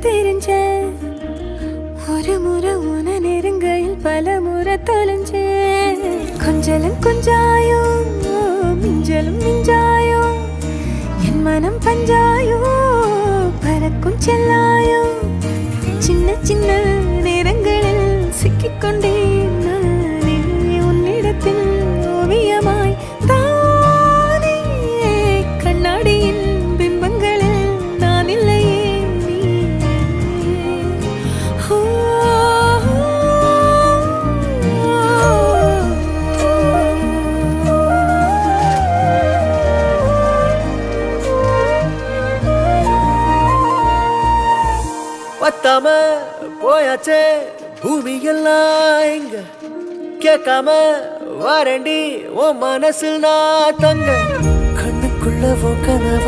தெரிஞ்ச ஒரு முறை உன நெருங்கையில் பல முறை தொலைஞ்ச கொஞ்சலும் கொஞ்சாயோ மிஞ்சலும் மிஞ்சாயோ என் மனம் பஞ்சாயோ பறக்கும் செல்லாயோ சின்ன சின்ன நேரங்களில் சிக்கிக்கொண்டேன் நானே உன்னிடத்தில் ஓவியமாய் தானே கண்ணாடியின் பிம்பங்களில் நான் இல்லையே பத்தாம போயாச்சே பூமி எல்லாம் இங்க கேட்காம வாரண்டி உன் மனசில் நான் தங்க கண்ணுக்குள்ள உன் கனவ